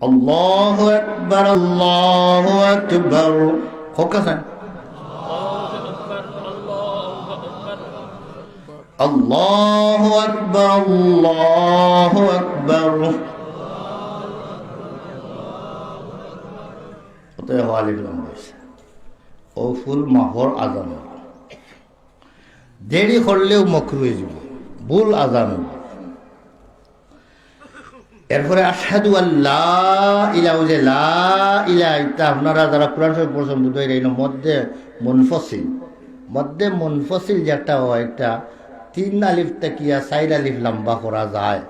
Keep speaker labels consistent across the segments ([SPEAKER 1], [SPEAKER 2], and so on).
[SPEAKER 1] আল্লাহু আকবার, আল্লাহু আকবার। হোকাছেন আল্লাহু আকবার, আল্লাহু আকবার। ওতে হওয়ালি লম্বা হয়েছে। ও ফুল মাহর আজান দেরি করলেও মকরু হয়ে যাব, ভুল আজান। এরপরে আশহাদু আল্লাহ ইলাহা যে লা ইলাহা, এটা আপনারা যারা কোরআন শরীফ পড়ছেন বুঝতে পারেন, মধ্যে মুনফসিল যে একটা হয়, একটা 3 আলিফ তাকিয়া 4 আলিফ লম্বা করা যায়।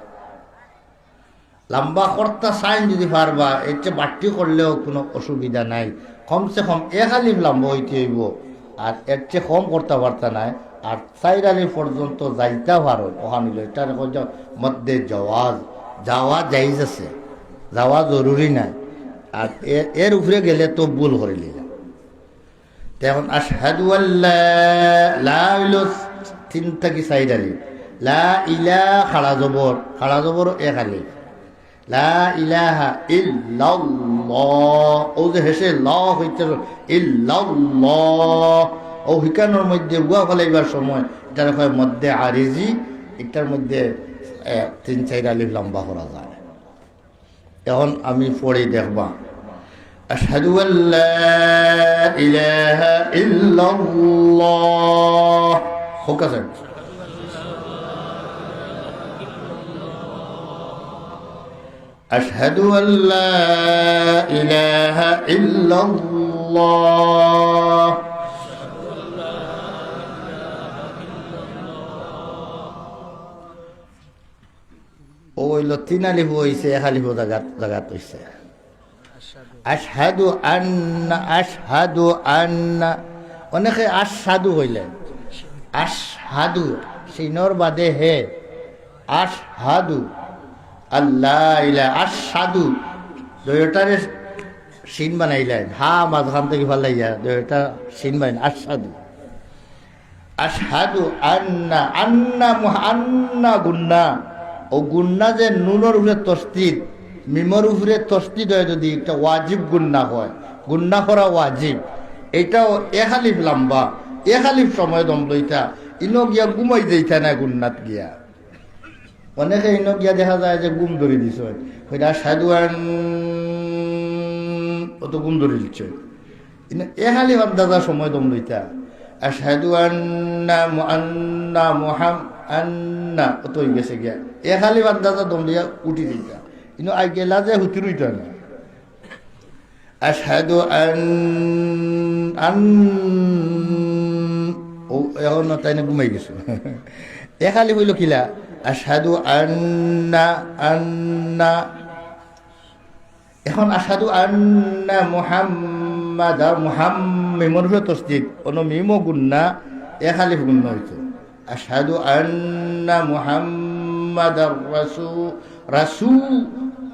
[SPEAKER 1] লম্বা করতে চাইন যদি পারবা, এর চেয়ে বাড়তি করলেও কোনো অসুবিধা নাই। কমসে কম 1 আলিফ লম্বা হইতে হইব, আর এর চেয়ে কম করতে পারতা নাই। আর 4 আলিফ পর্যন্ত যাইতে পারো ওখানে, এটার মধ্যে যাওয়া জায়েজ আছে, যাওয়া জরুরি নাই। আর এর উপরে গেলে তো ভুল করে নিলাম। তখন আশহাদু আল্লা, লা ইলাহা 3 থেকে 4 আলিফ, লা ইলাহা খাড়া জবর 1 আলিফ, লা ইলাহা ইল্লাল্লাহ, ও যে হেসে ল হইতে ইল্লাল্লাহ, ও হিকানোর মধ্যে উয়া ফলাইবার সময় এটার হয় মধ্যে আরিজি, এটার মধ্যে 3-4 আলিফ লম্বা করা যায়। এখন আমি পড়ে দেখবা, আশহাদু আল্লা ইলাহা ইল্লাল্লাহ। হোক আছে আশহাদু আল্লা ইলাহা ইল্লাল্লাহ। ও হইল 3 আলিফ হইছে, 1 আলিফ জাগাত হইছে। আশহাদু আন্না, অনেকে আশহাদু হইলে, আশহাদু সিনর বাদে হে, আশহাদু আল্লাহ ইলাহা, আশহাদু দুইটারে সিন বানাইলেন, হা মাঝখান থেকে ফালাইয়া দুইটা সিন বানাইলেন, আশহাদু। আশহাদু আন্না গুন্না, ও গুন্না যে নুনের উপরে তসদিদ, মিমর উপরে তসদিদ হয়, যদি একটা ওয়াজিব গুন্না হয়, গুন্না করা ওয়াজিব, এটাও 1 আলিফ লম্বা, 1 আলিফ সময় দম লইতা, ইনো গিয়া ঘুমাই যাইতা না গুন্নাত গিয়া। অনেকে ইনো গিয়া দেখা যায় যে গুম ধরে দিছ, আশহাদু অত গুম ধরে দিচ্ছে, 1 আলিফ আন্দাজা সময় দম লইতা। আশহাদু আন্না অত হয়ে গেছে গিয়া, 1 আলিফ আন্দাজা দম দিয়া উঠি দিতা, কিন্তু আই গেলা যে হুতি রইতা না। আশহাদু ও এখন তাই না ঘুমাই গেছো। 1 আলিফ হইল কিলা, আশহাদু আন্না। এখন আশহাদু আন্না মিমর উপরে তসদিদ, অন্য মিমো গুন্না, 1 আলিফ গুন্না হইতো। আশহাদু আন্না মুহাম্মাদার রাসূল,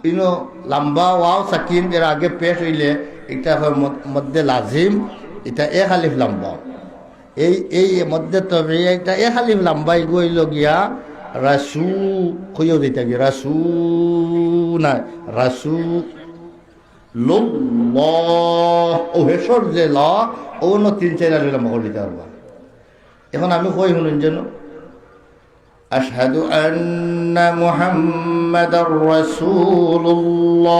[SPEAKER 1] ইনো লম্বা ওয়াও সাকিন এর আগে পেশ হইলে এটা হয় মধ্যে লাজিম, এটা 1 আলিফ লম্বা। এই মধ্যে তবে এটা 1 আলিফ লম্বাই গইল গিয়া রাসূ কইও দিতা গিয়া রাসূ না রাসূ লল্লাহ, ও হেসর যে ল ও 3-4 আলিফ লম্বা করে দিতে পারবা। এখন আমি কই শুনুন যেন, আশহাদু আন্না মুহাম্মাদার রাসূলুল্লাহ।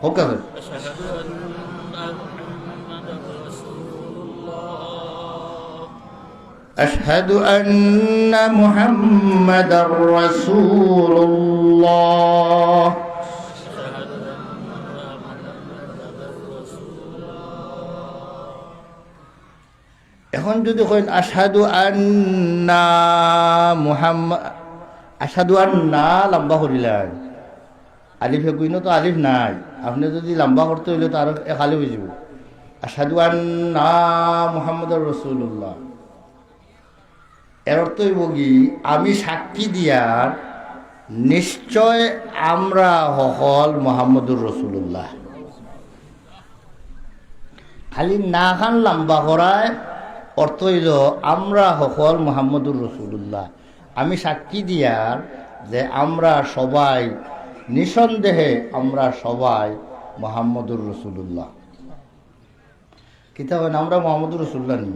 [SPEAKER 1] হোক আছে আশহাদু আন্না মুহাম্মাদার রাসূলুল্লাহ। এখন যদি কইন আশহাদু আন্না মুহাম্মাদ, আশহাদু আন্না লম্বা করিলেন, আলিফে কইনো তো আলিফ নাই, আপনি যদি লম্বা করতে হইলে তো আরো 1 আলিফ হয়ে যাব। আশহাদু আন্না মুহাম্মাদুর রাসূলুল্লাহ, এর অর্থ হইব কি, আমি সাক্ষী দিয়ার নিশ্চয় আমরা হল মুহাম্মদুর রাসূলুল্লাহ। খালি না খান লম্বা করায় অর্থ হইল আমরা হল মুহাম্মদুর রাসূলুল্লাহ, আমি সাক্ষী দিয়ার যে আমরা সবাই নিঃসন্দেহে আমরা সবাই মুহাম্মদুর রাসূলুল্লাহ। কিতা হয় আমরা মুহাম্মদুর রাসূলুল্লাহ নি?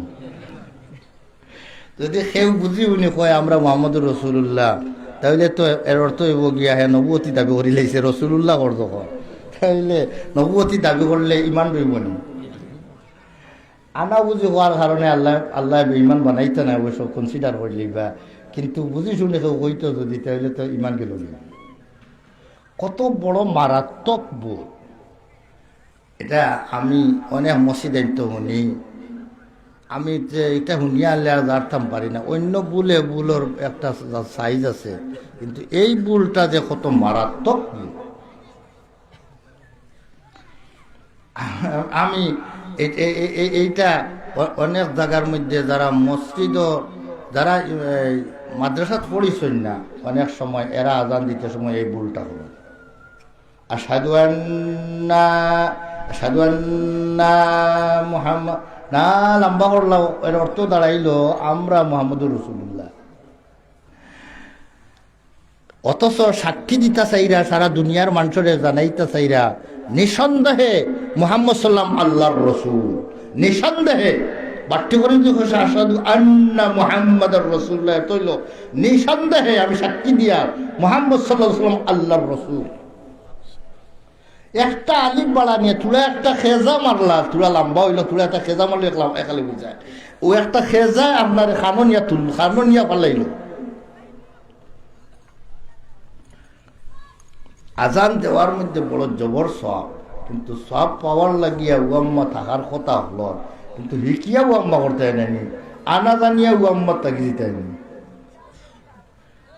[SPEAKER 1] যদি কেউ বুঝি উনি কয় আমরা মুহাম্মদুর রাসূলুল্লাহ, তাহলে তো এর অর্থ হইব গিয়া হে নবুয়তি দাবি করি লাইছে, রাসূলুল্লাহ অর্থ কয়। তাহলে নবুয়তি দাবি করলে ইমান রইব নি? আনা বুঝি হওয়ার কারণে আল্লাহ ইমান বানাইতে না, অবশ্য কনসিডার করলেই বা, কিন্তু বুঝি শুনে কেউ কইতো যদি, তাহলে তো ইমান গেল না। কত বড় মারাত্মক ভুল এটা। আমি অনেক মসজিদে তো শুনি, আমি যে এটা শুনিয়া আনলে আর জানতাম পারি না। অন্য ভুলের একটা সাইজ আছে, কিন্তু এই ভুলটা যে কত মারাত্মক ভুল। আমি এইটা অনেক জায়গার মধ্যে যারা মসজিদ, যারা মাদ্রাসাত পড়িছেন না, অনেক সময় এরা আজান দিতে সময় এই ভুলটা হলো, আশহাদু আন্না মুহাম্মদ, না লম্বা করলাম, এর অর্থ দাঁড়াইলো আমরা মুহাম্মদুর রাসূলুল্লাহ। অথচ সাক্ষী দিতা চাইরা, সারা দুনিয়ার মানুষরে জানাইতা চাইরা নিঃসন্দেহে মুহাম্মদ সাল্লাম আল্লাহর রসুল। নিঃসন্দেহে বাট্টি করে আশহাদু আন্না মুহাম্মাদুর রাসূলুল্লাহ তৈল, নিঃসন্দেহে আমি সাক্ষী দিয়া মুহাম্মদ সাল্লাল্লাহু আলাইহি ওয়াসাল্লাম আল্লাহর রসুল। একটা আলিফ বাড়া নিয়ে তুলা একটা খেজা মারলা, তুলা লম্বা হইলো, তুলা একটা খেজা মারলে একালি বুঝায়, ও একটা খেজা আপনার খাননিয়া পালাইল। আজান দেওয়ার মধ্যে বড় জবর সব, কিন্তু সব পাওয়ার লাগিয়া উয়াম্মা থাকার কথা হল, কিন্তু হিকিয়া উয়াম্মা করতে নেনি, আনা জানিয়া উয়াম্মা তাকি দিতে নেনি,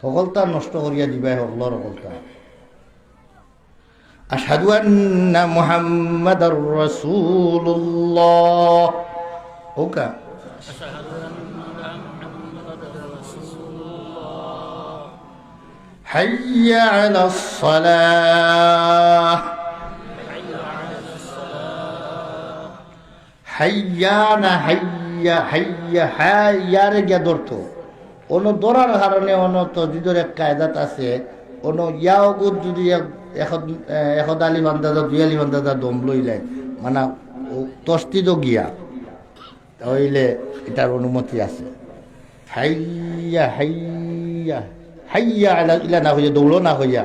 [SPEAKER 1] সকলটা নষ্ট করিয়া দিবাই সকলর সকলটা। আশহাদু আন্না মুহাম্মাদার রাসূলুল্লাহ, ওকা হাইয়া আলাস সালাহ, হাইয়া না হাইয়া, হাইয়া হাইয়ারে গিয়া ধরতো। অন্য ধরার কারণে অন্য তজিদের এক কায়দাত আছে, অন্য ইয়াগুত যদি এখন আলি বান্দাদা দুই আলি বান্দাদা দম লইলাই, মানে তস্তিদও গিয়া, তাহলে এটার অনুমতি আছে। হাইয়া হাইয়া হাইয়া আলা ইলা না হইয়া, দৌড়ো না হইয়া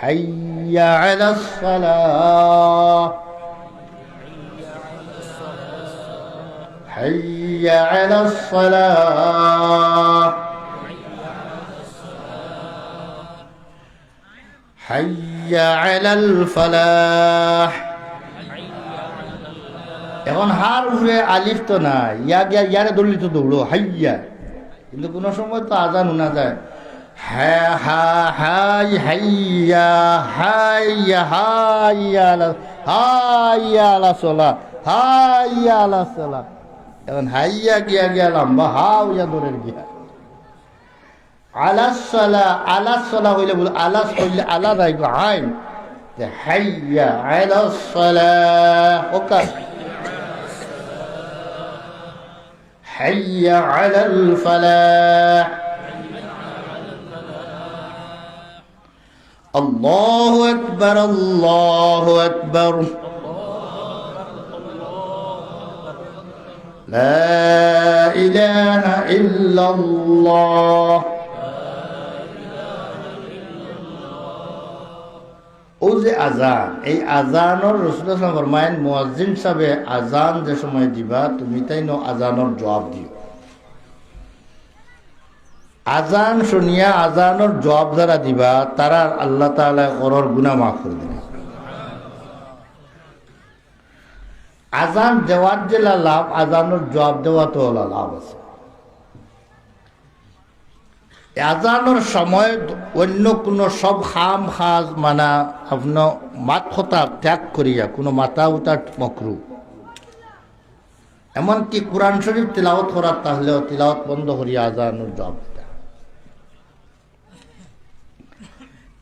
[SPEAKER 1] হাইয়া আলাস সালাহ, হাইয়া আলাস সালাহ, হাইয়া আলাল ফালাহ। এখন হার উপরে আলিফ তো না, ইয়ারে দৌড়লি তো দৌড়ো হাইয়া, কিন্তু কোনো সময় তো আজান শোনা যায় হ্যাঁ হা হাই হাইয়া হাইয়া হাইয়া হাইয়া আলা সোলা, হাইয়া আলা সোলা। এখন হাইয়া গিয়া গিয়া লম্বা, হাইয়া দৌড়ের গিয়া আলাস সালা, আলাস সালা হইলে বলে আলাস হইলে আলা রাইব আইন, হাইয়া আলাস সালা, ওকা হাইয়া আলাল ফালাহ, আল্লাহু আকবার আল্লাহু আকবার, লা ইলাহা ইল্লাল্লাহ। ও যে আজান, এই আজানোর রাসূলুল্লাহ সাল্লাল্লাহু আলাইহি ওয়াসাল্লাম ফরমায়েন মুয়াজ্জিন সাহেবে আজান যে সময় দিবা তুমি তাই ন আজানোর জবাব দিও। আজান শুনিয়া আজানোর জবাব যারা দিবা তারা আল্লাহ তাআলা করর গুনাহ মাফ করে দিবেন। আজান দেওয়ার যে লাভ, আজানোর জবাব দেওয়া তো লাভ আছে। আজানোর সময় অন্য কোনো সব খাম খাজ মানা আপনার মাত কথা ত্যাগ করিয়া কোনো মাথা উঠা মকরু, এমনকি কোরআন শরীফ তিলাওয়াত করার তাহলেও তিলাওয়াত বন্ধ করিয়া আজানোর জবাব দেয়।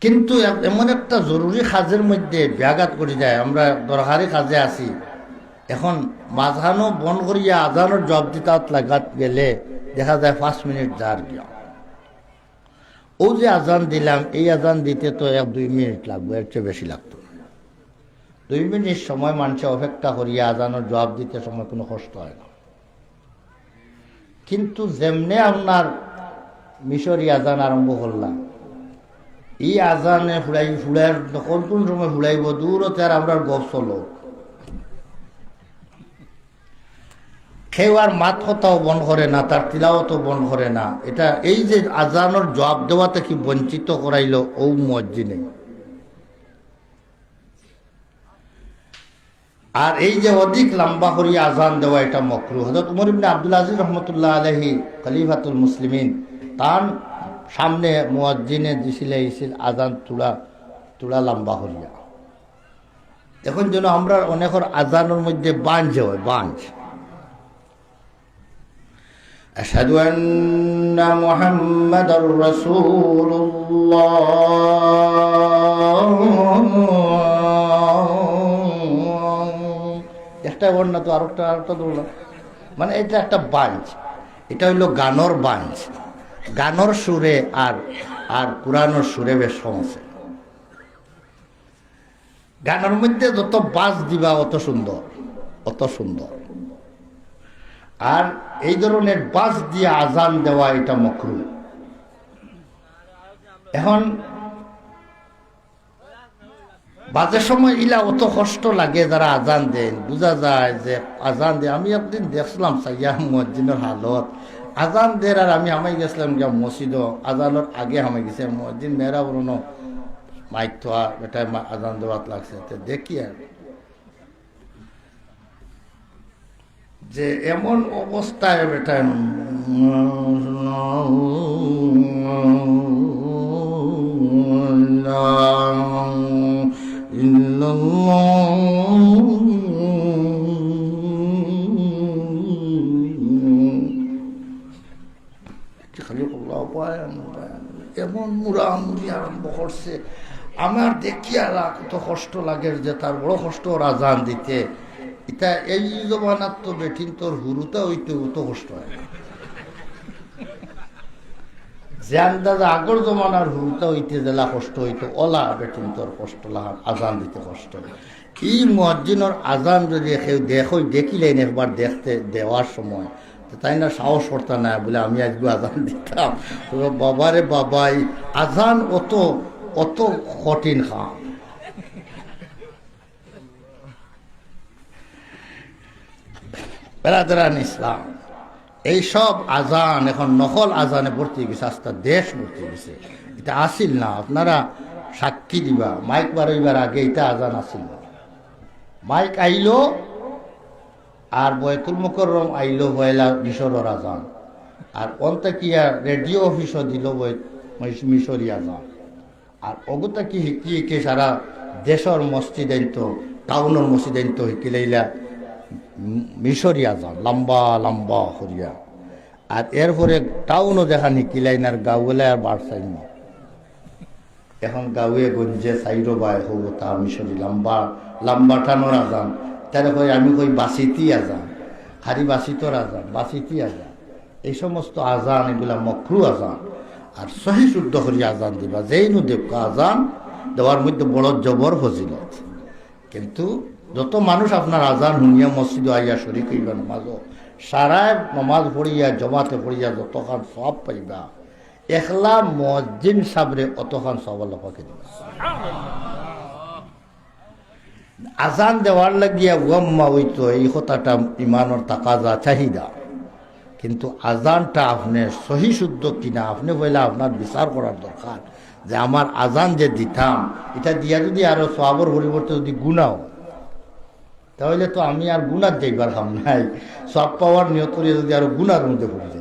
[SPEAKER 1] কিন্তু এমন একটা জরুরি কাজের মধ্যে ব্যাঘাত করে যায়, আমরা দরকারি কাজে আছি, এখন মাঝখানো বন্ধ করিয়া আজানোর জবাব দিতে লাগাত গেলে দেখা যায় 5 মিনিট যার গিয়া, ও যে আজান দিলাম, এই আজান দিতে তো 1-2 মিনিট লাগবে, এর চেয়ে বেশি লাগতো। 2 মিনিট সময় মানুষে অপেক্ষা করিয়া আজানের জবাব দিতে সময় কোনো কষ্ট হয় না। কিন্তু যেমনে আপনার মিশরি আজান আরম্ভ করলাম, এই আজানে ফুড়াইর কোন সময় ফুড়াইব দূরতে, আর আমরা গপ চলো খেওয়ার মাত কথাও বন্ধ করে না, তার তিলাওয়াতও বন্ধ করে না। এটা এই যে আজানের জবাব দেওয়াতে কি বঞ্চিত করাইল ও মুয়াজ্জিনে। আর এই যে অধিক লম্বা করিয়া আজান দেওয়া, এটা মাকরুহ। হযরত উমর ইবনে আব্দুল আজিজ রহমতুল্লাহ আলাইহি খলিফাতুল মুসলিমিন, তার সামনে মুয়াজ্জিনে দিছিল আজান তুলা লম্বা করিয়া। এখন যেন আমরা অনেকের আজানের মধ্যে বাঞ্জ হয়, বাঞ্জ। আশহাদু আন্না মুহাম্মাদার রাসূলুল্লাহ, একটা বল না তো আরেকটা দৌড়লাম, মানে এটা একটা বাঞ্জ। এটা হইল গানর বাঞ্জ, গানর সুরে আর কুরআনের সুরে বেশ সমস্যা। গানের মধ্যে যত বাজ দিবা অত সুন্দর, অত সুন্দর। আর এই ধরনের বাজ দিয়ে আজান দেওয়া এটা মাকরুহ। এখন বাজের সময় ইলা অত কষ্ট লাগে, যারা আজান দেন বোঝা যায় যে আজান দিয়ে। আমি একদিন দেখছিলাম সাইয়া মুয়াজ্জিনের হালত, আজান দের আর আমি হামাই গেছিলাম গিয়া মসজিদ, আজানের আগে হামাই গেছে মুয়াজ্জিন মেয়েরা বলুন মাইক তো এটা আজান দেওয়াত লাগছে। দেখি আর যে এমন অবস্থায় বেটা এমন মুড়ামুড়ি আরম্ভ করছে। আমার দেখিয়া কত কষ্ট লাগে, যে তার বড় কষ্ট আজান দিতে। এটা এই জমানার তো বেঠিন তোর হুরুতা হইতে অত কষ্ট হয় না, যে আন্দাজ আগর জমানার হুরুতা হইতে জেলা কষ্ট হইতো, ওলা বেঠিন তোর কষ্ট লাগান আজান দিতে কষ্ট। এই মুয়াজ্জিনের আজান যদি কেউ দেখিলেন একবার দেখতে দেওয়ার সময়, তাই না সাহস করতে না বলে আমি আজকে আজান দিতাম। বাবারে বাবাই, আজান অত অত কঠিন কাম। বেরাদারান ইসলাম, এইসব আজান এখন নকল আজানে ভর্তি গেছে, আস্তে দেশ ভর্তি গেছে। এটা আসিল না, আপনারা সাক্ষী দিবা। মাইক বারইবার আগে এটা আজান আসিল না। মাইক আইলো আর বয়তুল মুকাররম আইলো পয়লা মিশরের আজান, আর অন্তাকিয়া রেডিও অফিসও দিল মিশরি আজান। আর অগতা কি শিকিয়ে সারা দেশের মসজিদ আনতো, টাউনের মসজিদ আনতো শিকিলাইলা মিশরি আজান লম্বা লম্বা করিয়া। আর এরপরে টাউনও দেখা নিকিলাইন, আর গাঁওয়ালে আর বাড়ছাই না। এখন গাঁয়ে গঞ্জে সাইরো বাই হবো তা মিশরি লম্বা লম্বা টানোর আজান। তারা কই আমি কই বাসিতি আজান, হারি বাসিতর আজান, বাসিতি আজান। এই সমস্ত আজান এগুলা মাকরুহ আজান। আর সহি শুদ্ধ করিয়া আজান দিবা। যেই নু দেব আজান দেওয়ার মধ্যে বড় জবর ফজিলত। কিন্তু যত মানুষ আপনার আজান শুনিয়া মসজিদ আইয়া শরীক হইবা, নমাজও সারায় নমাজ পড়িয়া জমাতে পড়িয়া যতখান সব পাইবা, একলা মুয়াজ্জিন সাবরে অতখান সব আল্লাহ পাকে দিবা। আজান দেওয়ার লাগিয়া ওয়াম্মা হইতো, এই কথাটা ইমানের তাকাজা চাহিদা। কিন্তু আজানটা আপনি সহি শুদ্ধ কিনা আপনি বলে আপনার বিচার করার দরকার, যে আমার আজান যে দিতাম এটা দিয়া যদি আরো সওয়াবের পরিবর্তে যদি গুনাও, তাহলে তো আমি আর গুনার যাইবার কাম নাই। সব পাওয়ার নিয়ত করিয়া যদি আরো গুনার মধ্যে পড়ে যায়।